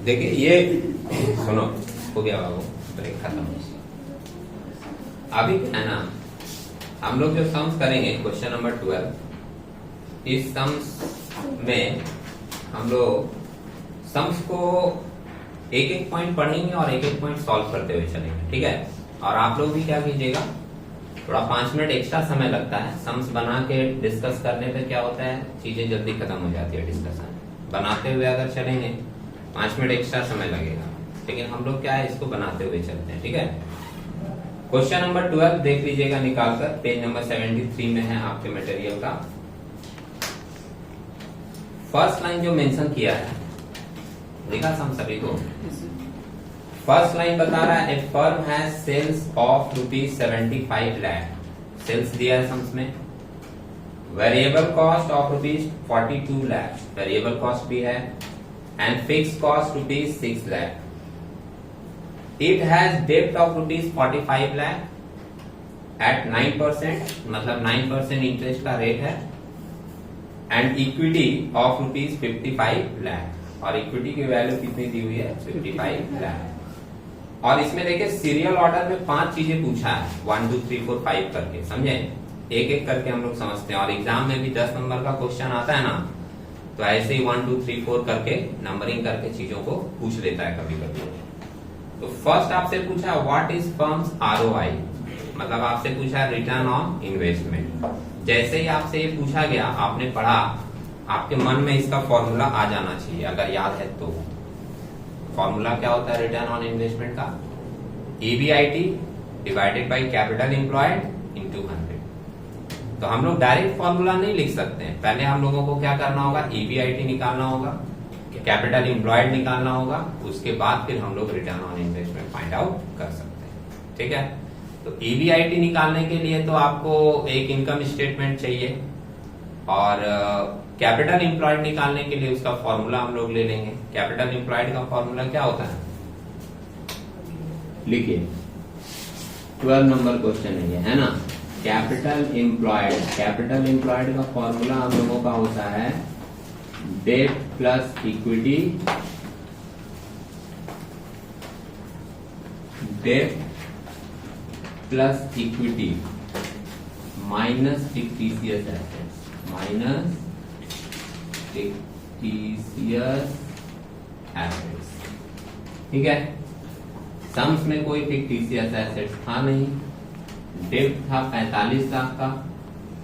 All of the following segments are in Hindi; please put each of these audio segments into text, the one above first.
देखिए ये सुनो, हो गया बाबू, ब्रेक खत्म। अभी क्या है ना, हम लोग जो सम्स करेंगे क्वेश्चन नंबर 12, इस सम्स में हम लोग सम्स को एक एक पॉइंट पढ़ेंगे और एक एक पॉइंट सॉल्व करते हुए चलेंगे, ठीक है। और आप लोग भी क्या कीजिएगा, थोड़ा 5 मिनट एक्स्ट्रा समय लगता है सम्स बना के डिस्कस करने पे। क्या होता है, चीजें जल्दी खत्म हो जाती है डिस्कशन। बनाते हुए अगर चलेंगे 5 मिनट एक्स्ट्रा समय लगेगा, लेकिन हम लोग क्या है, इसको बनाते हुए चलते हैं, ठीक है। क्वेश्चन नंबर 12 देख लीजिएगा निकालकर, पेज नंबर 73 में है आपके मटेरियल का। फर्स्ट लाइन जो मेंशन किया है, देखा सम सभी को। फर्स्ट लाइन बता रहा है, a firm has sales of ₹75 lakh. Sales दिया है सम्स में। Variable cost of ₹42 lakh, variable cost भी है, and fixed cost ₹6 lakh. It has डेब्ट ऑफ ₹45 लाख एट 9%, मतलब 9% इंटरेस्ट का रेट है, एंड इक्विटी ऑफ ₹55 लाख, और इक्विटी की वैल्यू कितनी दी हुई है, 55 लाख। और इसमें देखिए सीरियल ऑर्डर में 5 चीजें पूछा है, 1 2 3 4 5 करके, समझे। एक एक करके हम लोग समझते हैं, और एग्जाम में भी 10 नंबर का क्वेश्चन आता है ना, तो ऐसे ही 1 2 3 4 करके नंबरिंग करके चीजों को पूछ लेता है कभी कभी। तो फर्स्ट आपसे पूछा व्हाट इज फर्म्स ROI, मतलब आपसे पूछा रिटर्न ऑन इन्वेस्टमेंट। जैसे ही आपसे ये पूछा गया, आपने पढ़ा, आपके मन में इसका फॉर्मूला आ जाना चाहिए, अगर याद है तो। फॉर्मूला क्या होता है रिटर्न ऑन इन्वेस्टमेंट का, EBIT divided by capital employed into 100। तो हम लोग डायरेक्ट फॉर्मूला नहीं लिख सकते हैं, पहले हम लोगों को क्या करना होगा, EBIT निकालना होगा, कैपिटल एम्प्लॉयड निकालना होगा, उसके बाद फिर हम लोग return on investment find out कर सकते हैं, ठीक है। तो EBIT निकालने के लिए तो आपको एक इनकम स्टेटमेंट चाहिए, और कैपिटल एम्प्लॉयड निकालने के लिए उसका फॉर्मूला हम लोग ले लेंगे। कैपिटल एम्प्लॉयड का फॉर्मूला क्या होता है, लिखिए, 12 नंबर क्वेश्चन है ना। कैपिटल एम्प्लॉयड का फॉर्मूला हम लोगों का होता है debt plus equity, debt plus equity minus fictitious assets, minus fictitious assets, ठीक है। सम्स में कोई फिक्टिशियस एसेट्स था नहीं, डेब्ट था 45 लाख का,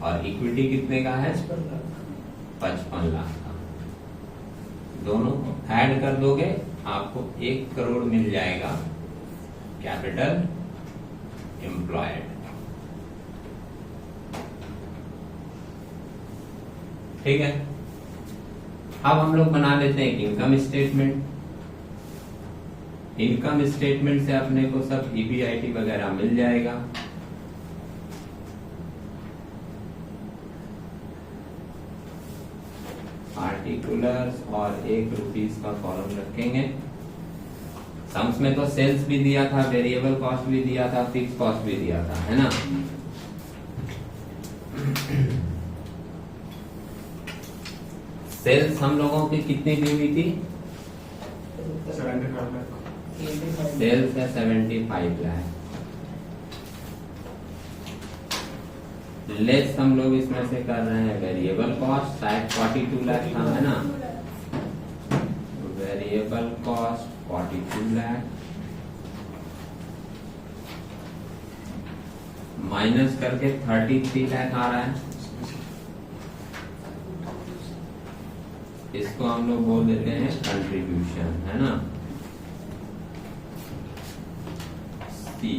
और इक्विटी कितने का है, 55 लाख का। दोनों ऐड कर दोगे आपको 1 करोड़ मिल जाएगा कैपिटल एम्प्लॉयड, ठीक है। अब हम लोग बना लेते हैं इनकम स्टेटमेंट। इनकम स्टेटमेंट से अपने को सब EBIT वगैरह मिल जाएगा। पार्टिकुलर्स और ₹1 का कॉलम रखेंगे। सम्स में तो सेल्स भी दिया था, वेरिएबल कॉस्ट भी दिया था, फिक्स कॉस्ट भी दिया था, है ना। सेल्स हम लोगों की कितनी दी हुई थी, 75 लाख। सेल्स है 75 लाख। लेस हम लोग इसमें से कर रहे हैं वेरिएबल कॉस्ट, शायद 42 लाख था, है ना। वेरिएबल कॉस्ट 42 लाख माइनस करके 33 लाख आ रहा है। इसको हम लोग बोल देते हैं कंट्रीब्यूशन, है ना। सी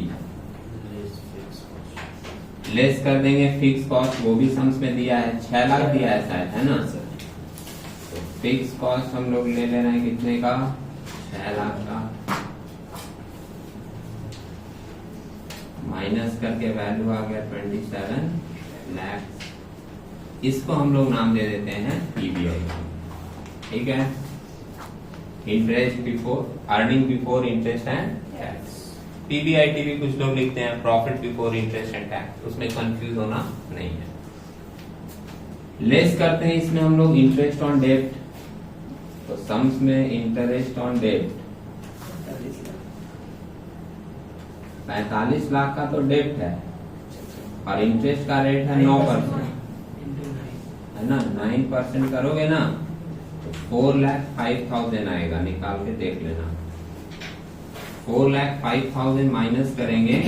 लेस कर देंगे फिक्स कॉस्ट, वो भी सम्स में दिया है, 6 लाख दिया है शायद, है ना। तो फिक्स कॉस्ट हम लोग ले रहे हैं कितने का, 6 लाख का, माइनस करके वैल्यू आ गया 27 लाख। इसको हम लोग नाम दे देते हैं EBIT, ठीक है। Interest before, earning before interest and tax. PBIT भी कुछ लोग लिखते हैं profit before interest and tax, उसमें कंफ्यूज होना नहीं है। लेस करते हैं इसमें हम लोग इंटरेस्ट ऑन डेब्ट, तो सम्स में इंटरेस्ट ऑन डेट 45 लाख का तो डेट है और इंटरेस्ट का रेट है 9%, है ना। 9% करोगे ना तो 4,05,000 आएगा, निकाल के देख लेना। 4,05,000 माइनस करेंगे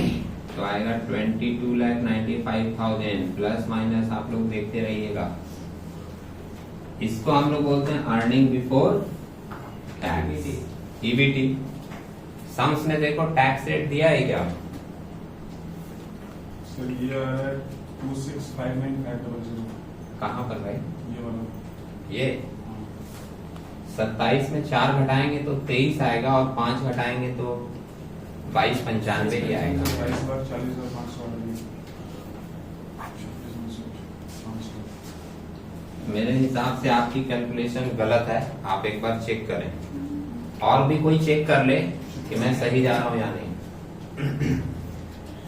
तो आएगा 22,95,000, प्लस माइनस आप लोग देखते रहिएगा। इसको हम लोग बोलते हैं earning before tax, EBT. Sums में देखो टैक्स रेट दिया है क्या? सर ये आ रहा है 2659,500। कहाँ पर भाई? ये वाला। ये 27 में 4 घटाएंगे तो 23 आएगा और 5 घटाएंगे तो 22,95 ही आएगा। 22,40,500। मेरे हिसाब से आपकी कैलकुलेशन गलत है, आप एक बार चेक करें। और भी कोई चेक कर ले कि मैं सही जा रहा हूं या नहीं।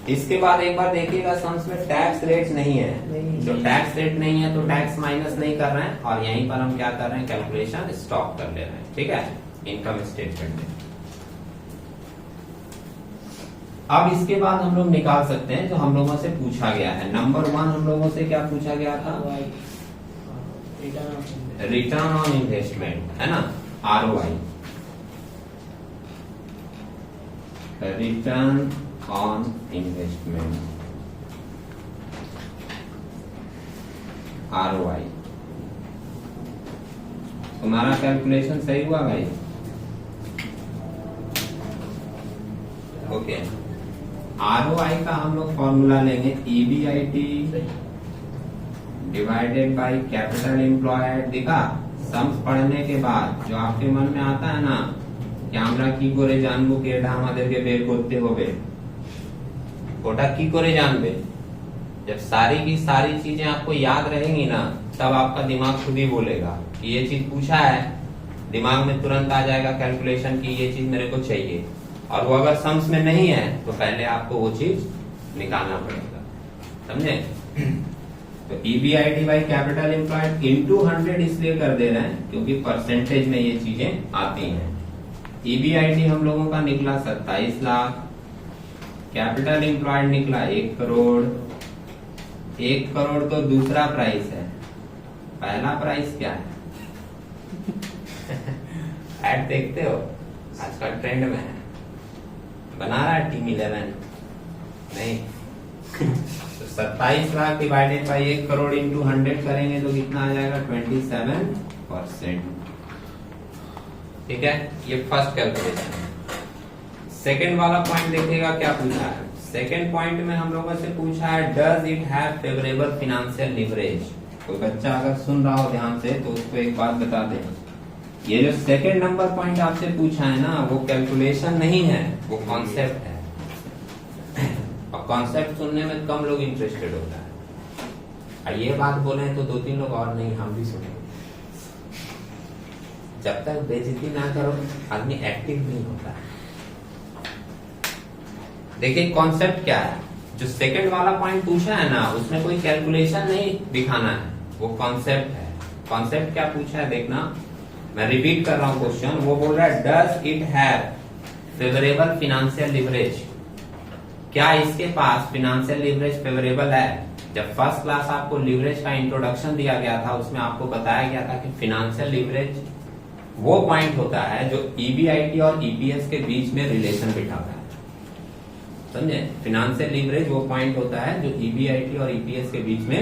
इसके बाद एक बार देखिएगा सम्स में टैक्स रेट नहीं है, जो टैक्स रेट नहीं है तो टैक्स माइनस नहीं कर रहे हैं और यहीं पर हम क्या कर रहे हैं, कैलकुलेशन स्टॉप कर ले रहे हैं। ठीक है, इनकम स्टेटमेंट में। अब इसके बाद हम लोग निकाल सकते हैं जो हम लोगों से पूछा गया है। नंबर 1 हम लोगों से क्या पूछा गया था? रिटर्न ऑन इन्वेस्टमेंट, है ना, ROI, return on investment, ROI। तुम्हारा कैलकुलेशन सही हुआ भाई? ओके। ROI का हम लोग फॉर्मूला लेंगे EBIT divided by capital employed. दिखा, सम्स पढ़ने के बाद जो आपके मन में आता है ना कि আমরা কি করে জানবো कि এটা আমাদেরকে বের করতে হবে, ওটা কি করে जानबे? जब सारी की सारी चीजें आपको याद रहेंगी ना तब आपका दिमाग खुद ही बोलेगा कि ये चीज पूछा है, दिमाग में तुरंत आ जाएगा कैलकुलेशन की ये चीज मेरे को चाहिए। और वो अगर सम्स में नहीं है तो पहले आपको वो चीज निकालना पड़ेगा, समझे? तो EBIT by capital employed into 100 इसलिए कर दे रहे हैं क्योंकि परसेंटेज में ये चीजें आती हैं। EBIT हम लोगों का निकला 27 लाख, कैपिटल एम्प्लॉयड निकला 1 करोड़। 1 करोड़ तो दूसरा प्राइस है, पहला प्राइस क्या है? ऐड देखते हो, आजकल ट्रेंड में है, बना रहा है टीम 11 नहीं। तो 27 lakh divided by 1 crore into 100 करेंगे तो कितना आ जाएगा? 27%। ठीक है, ये फर्स्ट कैलकुलेशन है। सेकेंड वाला पॉइंट देखिएगा क्या पूछा है। सेकेंड पॉइंट में हम लोगों से पूछा है does it have favourable financial leverage. कोई बच्चा अगर सुन रहा हो ध्यान से तो उसको एक बात बता दें, ये जो सेकेंड नंबर पॉइंट आपसे पूछा है ना वो कैलकुलेशन नहीं है, वो कॉन्सेप्ट है। और कॉन्सेप्ट सुनने में कम लोग इंटरेस्टेड होता है। और ये बात बोले तो 2-3 लोग और नहीं, हम भी सुनेंगे। जब तक बेइज्जती ना करो आदमी एक्टिव नहीं होता है। देखिए कॉन्सेप्ट क्या है, जो सेकंड वाला पॉइंट पूछा है ना उसमें कोई कैलकुलेशन नहीं दिखाना है, वो कॉन्सेप्ट है। कॉन्सेप्ट क्या पूछा है देखना, मैं रिपीट कर रहा हूं क्वेश्चन। वो बोल रहा है does it have favourable financial leverage, क्या इसके पास फाइनेंशियल लिवरेज फेवरेबल है? जब फर्स्ट क्लास आपको लिवरेज का इंट्रोडक्शन दिया गया था उसमें आपको बताया गया था कि फाइनेंशियल लिवरेज वो पॉइंट होता है जो EBIT और EPS के बीच में रिलेशन बिठाता है, समझे? फाइनेंशियल लिवरेज वो पॉइंट होता है जो EBIT और EPS के बीच में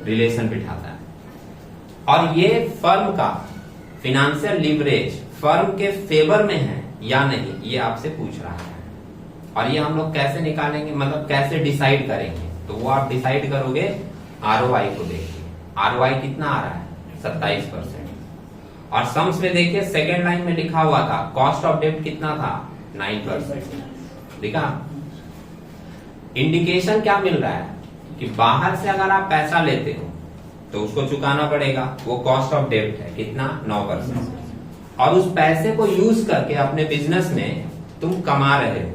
रिलेशन बिठाता है। और ये फर्म का फाइनेंशियल लिवरेज फर्म के फेवर में है या नहीं, ये आपसे पूछ रहा है। और ये हम लोग कैसे निकालेंगे, मतलब कैसे डिसाइड करेंगे? तो वो आप डिसाइड करोगे ROI को देखिए। ROI कितना आ रहा है? 27%। और सम्स में देखिए सेकेंड लाइन में लिखा हुआ था कॉस्ट ऑफ डेट कितना था? 9%। दिखा, इंडिकेशन क्या मिल रहा है कि बाहर से अगर आप पैसा लेते हो तो उसको चुकाना पड़ेगा, वो कॉस्ट ऑफ डेट है, कितना? 9%। और उस पैसे को यूज करके अपने बिजनेस में तुम कमा रहे हो,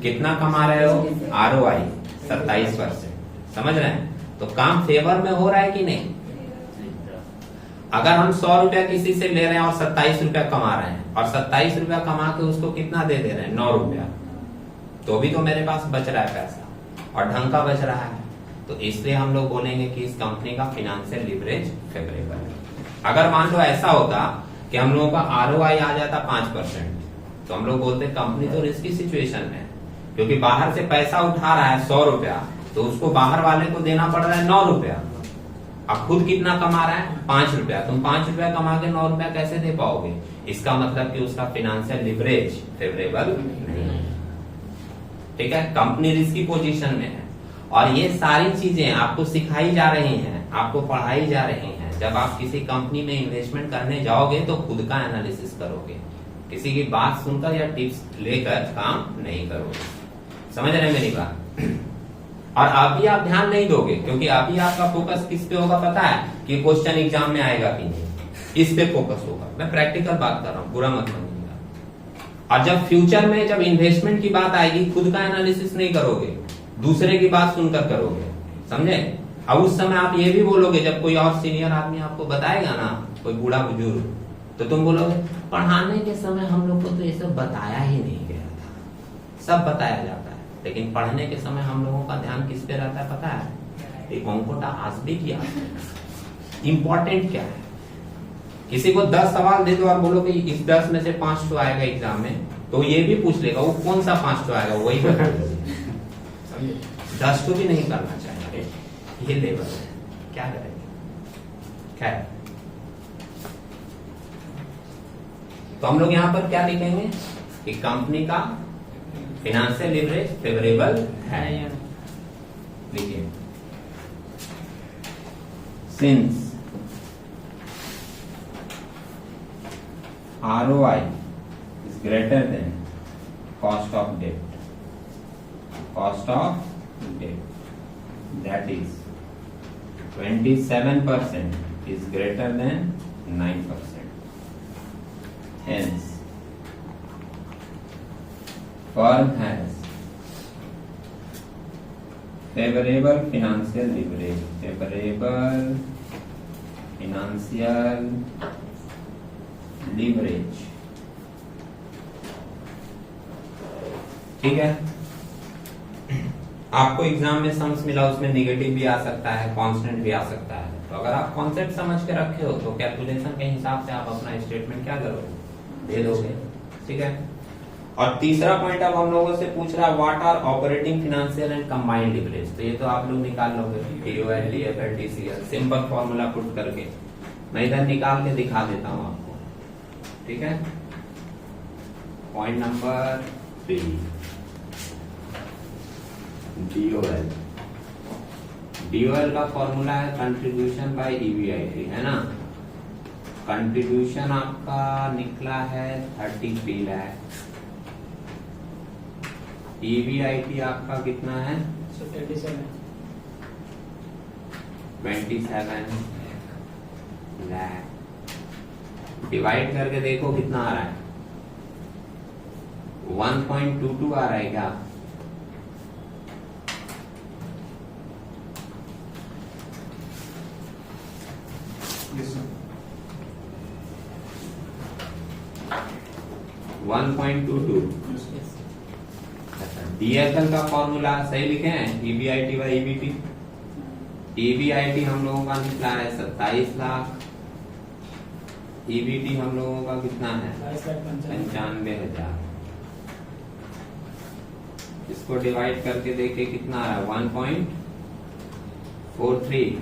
कितना कमा रहे हो? ROI 27%। समझ रहे हैं? तो काम फेवर में हो रहा है कि नहीं? अगर हम 100 रुपया किसी से ले रहे हैं और 27 रुपया कमा रहे हैं और 27 रुपया कमा के उसको कितना दे रहे हैं 9 रुपया, तो भी तो मेरे पास बच रहा है पैसा और ढंग का बच रहा है। तो इसलिए हम लोग बोलेंगे कि इस कंपनी का फाइनेंशियल लिवरेज फेवरेबल है। अगर मान लो ऐसा होता कि हम लोगों का ROI आ जाता 5%, तो हम लोग बोलते कंपनी तो रिस्की सिचुएशन में, क्योंकि बाहर से पैसा उठा रहा है 100 रुपया, तो उसको बाहर वाले को देना पड़ रहा है 9 रुपया। अब खुद कितना कमा रहा है 5 रुपया, तुम 5 रुपया कमा के 9 रुपया कैसे दे पाओगे? इसका मतलब कि उसका फाइनेंशियल लिवरेज फेवरेबल नहीं है। ठीक है, कंपनी रिस्की पोजीशन में है और ये सारी चीजें आपको सिखाई जा रही हैं, आपको पढ़ाई जा रही हैं। जब आप किसी कंपनी में इन्वेस्टमेंट करने जाओगे तो खुद का एनालिसिस करोगे, किसी की बात सुनकर या टिप्स लेकर काम नहीं करोगे। समझ रहे हैं मेरी बात? और अभी आप ध्यान नहीं दोगे, क्योंकि अभी आपका फोकस किस पे होगा पता है कि क्वेश्चन एग्जाम में आएगा कि नहीं, इस पे फोकस होगा। मैं प्रैक्टिकल बात कर रहा हूँ, बुरा मत मानिएगा। और जब फ्यूचर में जब इन्वेस्टमेंट की बात आएगी, खुद का एनालिसिस नहीं करोगे, दूसरे की बात सुनकर करोगे। समझे? अब उस समय आप ये भी बोलोगे, जब कोई और सीनियर आदमी आपको बताएगा ना, कोई बूढ़ा बुजुर्ग, तो तुम बोलोगे पढ़ाने के समय हम लोग को तो ये सब बताया ही नहीं गया था। सब बताया जाता है, लेकिन पढ़ने के समय हम लोगों का ध्यान किस पे रहता है पता है? एक अंकोटा आज भी किया इंपॉर्टेंट क्या है। किसी को 10 सवाल दे दो और बोलो कि इस 10 में से 5 तो आएगा एग्जाम में, तो ये भी पूछ लेगा वो कौन सा 5 तो आएगा, वही बता। 10 तो भी नहीं करना चाहिए, ये लेवल है, क्या करेंगे? खैर, तो हम लोग यहां पर क्या लिखेंगे कि कंपनी का फाइनेंशियल लिवरेज फेवरेबल है। देखिए, since ROI is greater than cost of debt, that is 27% is greater than 9%. Hence, firm has favorable financial leverage, ठीक है। आपको एग्जाम में सम्स मिला, उसमें निगेटिव भी आ सकता है, कांस्टेंट भी आ सकता है। तो अगर आप कॉन्सेप्ट समझ के रखे हो तो कैलकुलेशन के हिसाब से आप अपना स्टेटमेंट क्या करोगे, दे दोगे। ठीक है। और तीसरा पॉइंट अब हम लोगों से पूछ रहा है what are operating financial and combined leverage. तो ये तो आप लोग निकाल लोगे, TOL, DFL, TCL, simple formula put करके। मैं इधर निकाल के दिखा देता हूं आपको। ठीक है। पॉइंट नंबर 3, DOL का फॉर्मूला है कंट्रीब्यूशन बाय EBIT, है ना। कंट्रीब्यूशन आपका निकला है 33 लाख, EBIT आपका कितना है 27 लाख। डिवाइड करके देखो कितना आ रहा है, 1.22 आ रहा है क्या? Yes, sir. 1.22। Yes, अच्छा, DFL का फॉर्मूला सही लिखे हैं, EBIT बाय EBT। EBIT हम लोगों का निकला है 27 लाख, EBT हम लोगों का कितना है 95,000। इसको डिवाइड करके देखे कितना आ रहा है 1.43।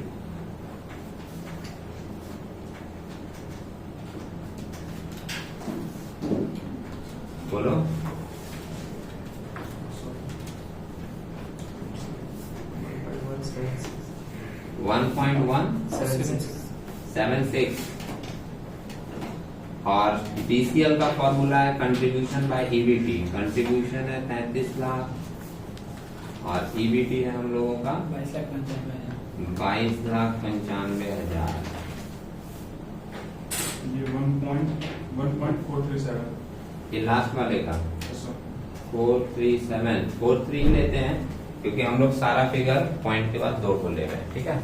बोलो 1.176। और DCL का फॉर्मूला है कंट्रीब्यूशन बाय EBT। कंट्रीब्यूशन है 33 लाख और EBT है हम लोगों का 22,95,000। ये 1.437। ये लास्ट वाले का Yes, sir. 437 लेते हैं, क्योंकि हम लोग सारा फिगर पॉइंट के बाद 2 को ले रहे हैं। ठीक है।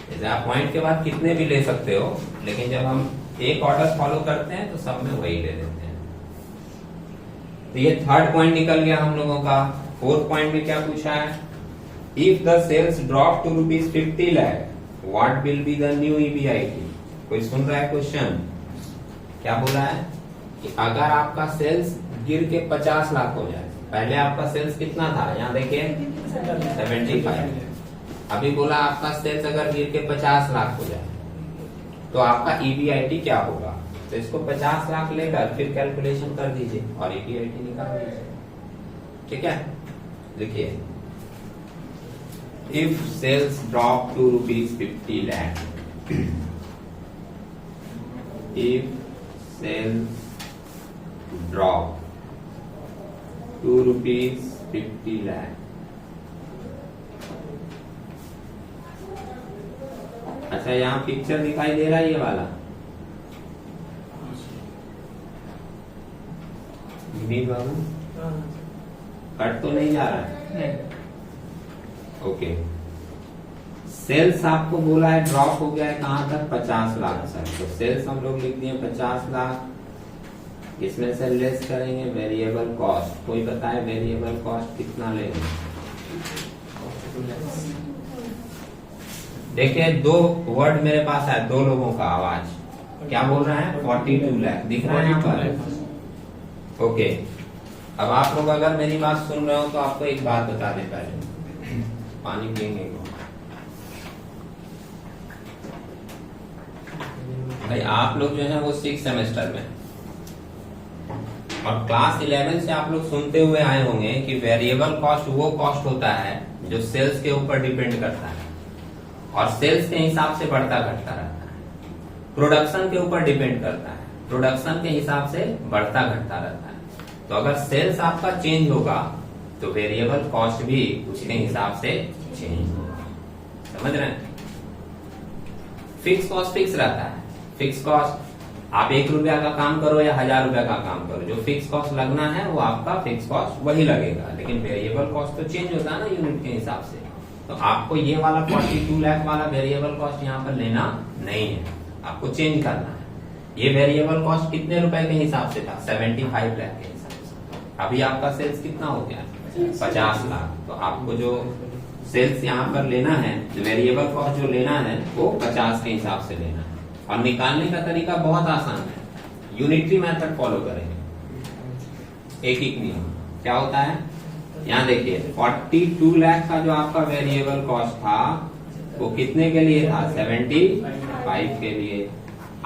जैसे आप पॉइंट के बाद कितने भी ले सकते हो, लेकिन जब हम एक ऑर्डर फॉलो करते हैं तो सब में वही ले लेते हैं। तो ये थर्ड पॉइंट निकल गया हम लोगों का। फोर्थ पॉइंट में क्या पूछा है, if the sales drop to ₹50 lakh what will be the new EBIT। कोई सुन रहा है क्वेश्चन? क्या बोला है कि अगर आपका सेल्स गिर के 50 लाख हो जाए, पहले आपका सेल्स कितना था, यहाँ देखिए 75, अभी बोला आपका सेल्स अगर गिर के 50 लाख हो जाए तो आपका EBIT क्या होगा। तो इसको 50 लाख लेकर फिर कैलकुलेशन कर दीजिए और EBIT निकाल दीजिए। ठीक है, देखिए if sales drop to ₹50 lakh, if sales drop to ₹50 lakh, अच्छा यहाँ पिक्चर दिखाई दे रहा है ये वाला, विनीत बाबू कट तो नहीं जा रहा है? ओके, सेल्स आपको बोला है ड्रॉप हो गया है कहां तक, 50 लाख तक। तो सेल्स हम लोग लिख दिए 50 लाख, इसमें से लेस करेंगे वेरिएबल कॉस्ट। कोई बताए वेरिएबल कॉस्ट कितना लेंगे? देखिए दो वर्ड मेरे पास है, दो लोगों का आवाज, क्या बोल रहे हैं? 42 लाख दिख रहा है यहाँ पर। ओके, अब आप लोग अगर मेरी बात सुन रहे हो तो आपको एक बात बता दें, पहले पानी पियेंगे भाई। आप लोग जो है वो 6 सेमेस्टर में और क्लास 11 से आप लोग सुनते हुए आए होंगे कि वेरिएबल कॉस्ट वो कॉस्ट होता है जो सेल्स के ऊपर डिपेंड करता है और सेल्स के हिसाब से बढ़ता घटता रहता है। प्रोडक्शन के ऊपर डिपेंड करता है, प्रोडक्शन के हिसाब से बढ़ता घटता रहता है। तो अगर सेल्स आपका चेंज होगा तो वेरिएबल कॉस्ट भी उसके हिसाब से चेंज होगा। समझ रहे हैं? फिक्स कॉस्ट फिक्स रहता है। फिक्स कॉस्ट आप ₹1 का काम करो या ₹1000 का काम करो, जो फिक्स कॉस्ट लगना है वो आपका फिक्स कॉस्ट वही लगेगा। लेकिन वेरिएबल कॉस्ट तो चेंज होता है ना यूनिट के हिसाब से। तो आपको ये वाला 42 लाख वाला वेरिएबल कॉस्ट यहाँ पर लेना नहीं है, आपको चेंज करना है। ये वेरिएबल कॉस्ट कितने रुपए के हिसाब से था? 75 लाख के हिसाब से। अभी आपका सेल्स कितना हो गया? 50 लाख। तो आपको जो सेल्स यहाँ पर लेना है, वेरिएबल कॉस्ट जो लेना है वो 50 के हिसाब से लेना है। और निकालने का तरीका बहुत आसान है, यूनिटरी मेथड फॉलो करेंगे। एक एक नियम क्या होता है, यहाँ देखिए 42 लाख का जो आपका वेरिएबल कॉस्ट था वो कितने के लिए था? 75 के लिए।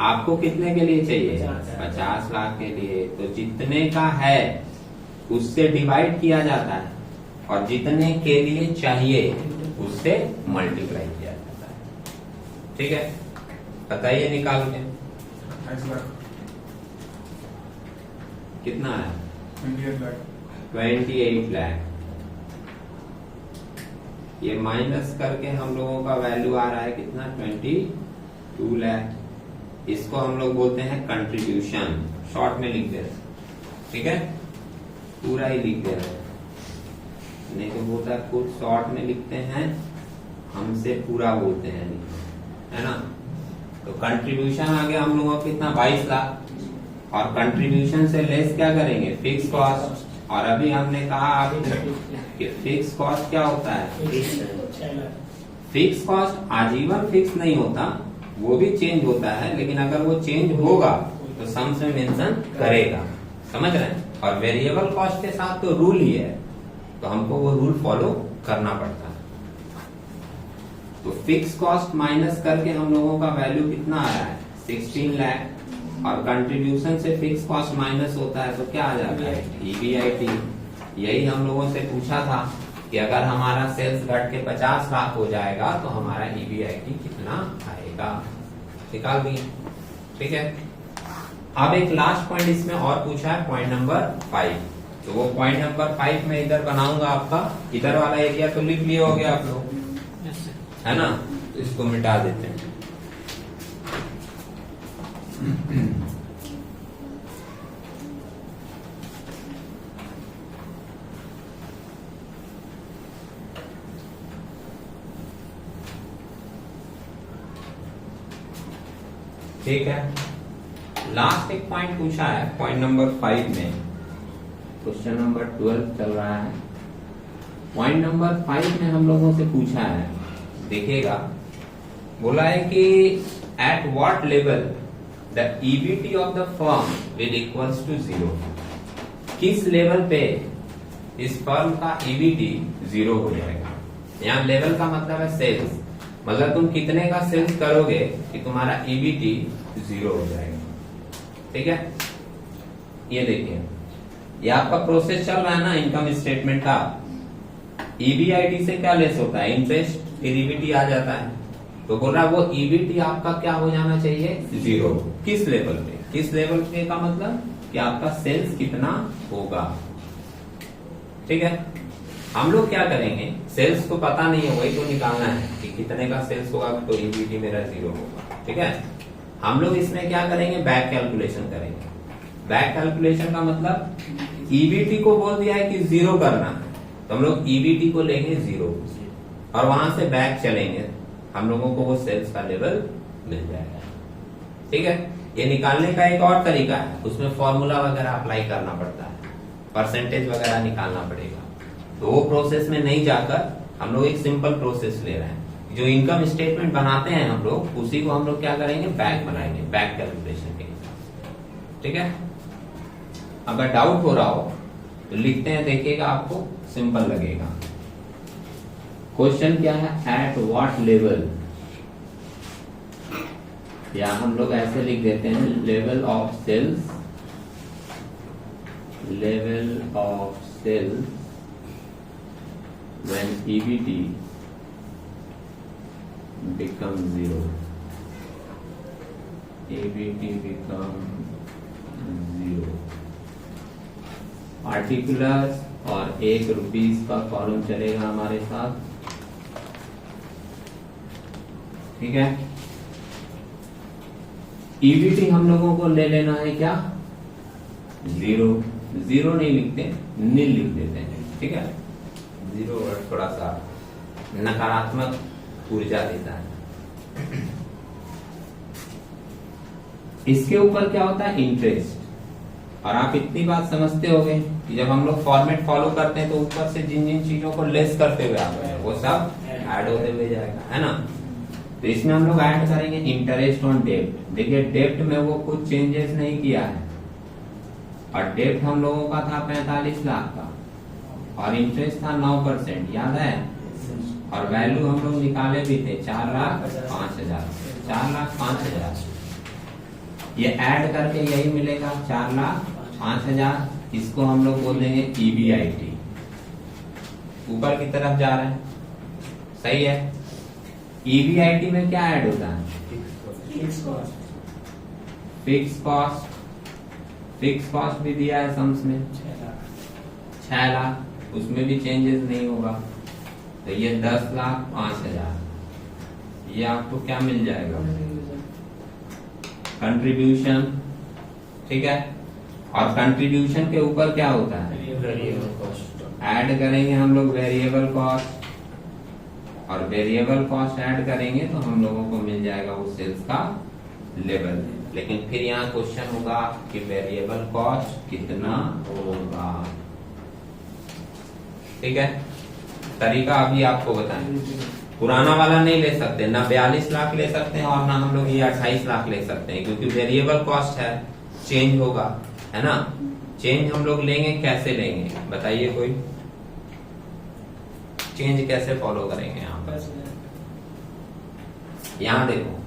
आपको कितने के लिए चाहिए? 50 लाख के लिए। तो जितने का है उससे डिवाइड किया जाता है और जितने के लिए चाहिए उससे मल्टीप्लाई किया जाता है। ठीक है, बताइए निकाल के 28 लाख कितना है? 28 लाख 28 लाख। ये माइनस करके हम लोगों का वैल्यू आ रहा है कितना? 22 लाख। इसको हम लोग बोलते हैं कंट्रीब्यूशन, शॉर्ट में लिख दे रहे, ठीक है, पूरा ही लिख दे रहे, नहीं तो बोलता खुद शॉर्ट में लिखते हैं, हमसे पूरा बोलते हैं, है ना। तो कंट्रीब्यूशन आ गया हम लोगों को कितना? 22 लाख। और कंट्रीब्यूशन से लेस क्या करेंगे? Fix cost. और अभी हमने कहा अभी कि फिक्स कॉस्ट क्या होता है? फिक्स कॉस्ट आजीवन फिक्स नहीं होता, वो भी चेंज होता है, लेकिन अगर वो चेंज होगा तो सम्स में मेंशन करेगा। समझ रहे हैं? और वेरिएबल कॉस्ट के साथ तो रूल ही है, तो हमको वो रूल फॉलो करना पड़ता है। तो फिक्स कॉस्ट माइनस करके हम लोगों का वैल्यू कितना आ रहा है? 16 लाख। और कंट्रीब्यूशन से फिक्स कॉस्ट माइनस होता है तो क्या आ जाता है? EBIT। यही हम लोगों से पूछा था कि अगर हमारा सेल्स घट के 50 लाख हो जाएगा तो हमारा EBIT कितना आएगा, निकाल दिए। ठीक है, अब एक लास्ट पॉइंट इसमें और पूछा है, पॉइंट नंबर 5। तो वो पॉइंट नंबर 5 में इधर बनाऊंगा आपका, इधर वाला एरिया तो लिख लिए होगे आप लोग, है ना। तो इसको मिटा देते हैं। ठीक है, लास्ट एक पॉइंट पूछा है, पॉइंट नंबर 5 में, क्वेश्चन नंबर 12 चल रहा है। पॉइंट नंबर 5 में हम लोगों से पूछा है, देखिएगा, बोला है कि at what level the EBT of the firm will equals to 0। किस लेवल पे इस फर्म का ईबीटी 0 हो जाएगा। यहाँ लेवल का मतलब है सेल्स, मतलब तुम कितने का सेल्स करोगे कि तुम्हारा ईबीटी 0 हो जाएगा। ठीक है, ये देखिए, ये आपका प्रोसेस चल रहा है ना इनकम स्टेटमेंट का। ईबीआईटी से क्या लेस होता है, इंटरेस्ट, फिर ईबीटी आ जाता है। तो बोल रहा है वो ईबीटी आपका क्या हो जाना चाहिए, 0। किस लेवल पे, किस लेवल पे का मतलब कि आपका सेल्स कितना होगा। ठीक है, हम लोग क्या करेंगे, सेल्स तो पता नहीं है, वही तो निकालना है कि कितने का सेल्स होगा तो ईबीटी मेरा 0 होगा। ठीक है, हम लोग इसमें क्या करेंगे, बैक कैलकुलेशन करेंगे। बैक कैलकुलेशन का मतलब ईबीटी को बोल दिया है कि 0 करना है, तो हम लोग ईबीटी को लेंगे 0 और वहां से बैक चलेंगे, हम लोगों को वो सेल्स का लेवल मिल जाएगा। ठीक है, ये निकालने का एक और तरीका है, उसमें फॉर्मूला वगैरह अप्लाई करना पड़ता है, परसेंटेज वगैरह निकालना पड़ेगा। तो वो प्रोसेस में नहीं जाकर हम लोग एक सिंपल प्रोसेस ले रहे हैं। जो इनकम स्टेटमेंट बनाते हैं हम लोग, उसी को हम लोग क्या करेंगे, बैक बनाएंगे, बैक कैलकुलेशन के हिसाब से। ठीक है, अगर डाउट हो रहा हो तो लिखते हैं, देखिएगा आपको सिंपल लगेगा। क्वेश्चन क्या है, एट व्हाट लेवल, या हम लोग ऐसे लिख देते हैं, level of sales, level of sales when EBT becomes 0, EBT becomes 0। Particulars और 1 रुपीस का कॉलम चलेगा हमारे साथ। ठीक है, ईबीटी हम लोगों को ले लेना है क्या, 0। 0 नहीं लिखते, नील लिख देते हैं। ठीक है, 0 वर्ड थोड़ा सा नकारात्मक ऊर्जा देता है। इसके ऊपर क्या होता है, इंटरेस्ट। और आप इतनी बात समझते होंगे कि जब हम लोग फॉर्मेट फॉलो करते हैं तो ऊपर से जिन जिन चीजों को लेस करते हुए आते हैं वो सब ऐड होते हुए जाएगा, है ना। तो इसमें हम लोग ऐड करेंगे इंटरेस्ट ऑन डेब्ट। देखिए, डेब्ट में वो कुछ चेंजेस नहीं किया है, और डेब्ट हम लोगों का था 45 लाख का, और इंटरेस्ट था 9%, याद है। और वैल्यू हम लोग निकाले भी थे 4,05,000, 4,05,000। ये ऐड करके यही मिलेगा 4,05,000। इसको हम लोग बोल देंगे ईबीआईटी। ऊपर की तरफ जा रहे हैं, सही है। ईबीआईटी में क्या ऐड होता है, फिक्स कॉस्ट। फिक्स कॉस्ट भी दिया है सम्स में 6 लाख, उसमें भी चेंजेस नहीं होगा। तो ये 10,05,000, ये आपको क्या मिल जाएगा, कंट्रीब्यूशन। ठीक है, और कंट्रीब्यूशन के ऊपर क्या होता है, ऐड करेंगे हम लोग वेरिएबल कॉस्ट, और वेरिएबल कॉस्ट ऐड करेंगे तो हम लोगों को मिल जाएगा वो सेल्स का लेवल। लेकिन फिर यहाँ क्वेश्चन होगा कि वेरिएबल कॉस्ट कितना होगा। ठीक है, तरीका अभी आपको बताएं। पुराना वाला नहीं ले सकते, ना 42 लाख ले सकते हैं और ना हम लोग ये 28 लाख ले सकते हैं, क्योंकि वेरिएबल कॉस्ट है, चेंज होगा, है ना। चेंज हम लोग लेंगे, कैसे लेंगे बताइए कोई, चेंज कैसे फॉलो करेंगे यहाँ पर। यहाँ देखो,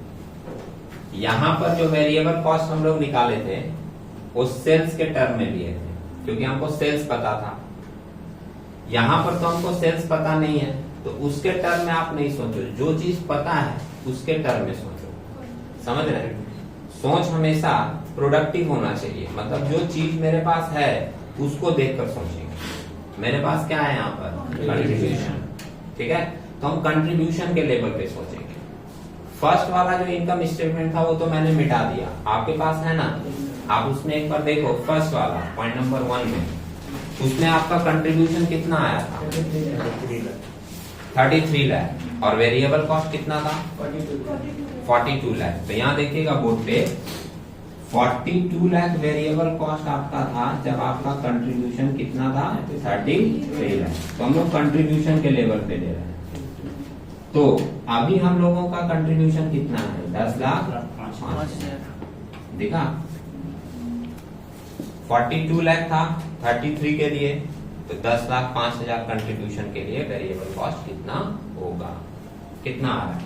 यहाँ पर जो वेरिएबल कॉस्ट हम लोग निकाले थे वो सेल्स के टर्म में लिए थे, क्योंकि हमको सेल्स पता था। यहाँ पर तो हमको सेल्स पता नहीं है, तो उसके टर्म में आप नहीं सोचो, जो चीज पता है उसके टर्म में सोचो। समझ रहे हैं, सोच हमेशा प्रोडक्टिव होना चाहिए, मतलब जो चीज मेरे पास है उसको देखकर सोचेंगे। मेरे पास क्या है यहाँ पर, कंट्रीब्यूशन। ठीक है, तो हम कंट्रीब्यूशन के लेवल पे सोचेंगे। फर्स्ट वाला जो इनकम स्टेटमेंट था वो तो मैंने मिटा दिया, आपके पास है ना, आप उसमें एक बार देखो। फर्स्ट वाला पॉइंट नंबर 1 में, उसमें आपका कंट्रीब्यूशन कितना आया था, 33 लाख और वेरिएबल कॉस्ट कितना था 42 लाख। तो यहाँ देखिएगा बोर्ड पे 42 लाख वेरिएबल कॉस्ट आपका था जब आपका कंट्रीब्यूशन कितना था 33 लाख। तो हम लोग कंट्रीब्यूशन के लेवल पे ले रहे हैं। तो अभी हम लोगों का कंट्रीब्यूशन कितना है 10 लाख 5 देखा 42 लाख था 33 के लिए, तो 10 लाख 5,000 कंट्रीब्यूशन के लिए वेरिएबल कॉस्ट कितना होगा, कितना आ रहा है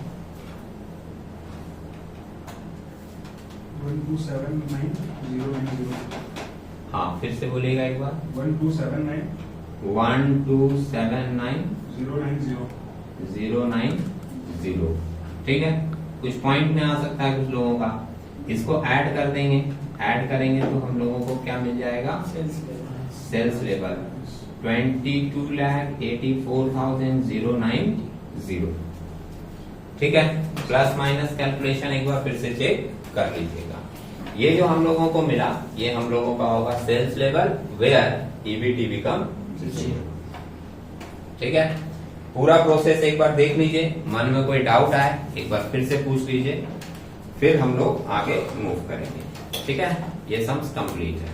1279090। हाँ फिर से बोलिएगा एक बार 1279090। 1279090। ठीक है, कुछ पॉइंट में आ सकता है कुछ लोगों का, इसको ऐड कर देंगे, ऐड करेंगे तो हम लोगों को क्या मिल जाएगा सेल्स लेवल 22,84,090। ठीक है, प्लस माइनस कैलकुलेशन एक बार फिर से चेक कर लीजिएगा। ये जो हम लोगों को मिला ये हम लोगों का होगा sales level where EBT become 0। ठीक है, पूरा प्रोसेस एक बार देख लीजिए, मन में कोई डाउट आए एक बार फिर से पूछ लीजिए, फिर हम लोग आगे मूव करेंगे। ठीक है, ये सम्स कंप्लीट है।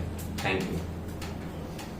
Thank you.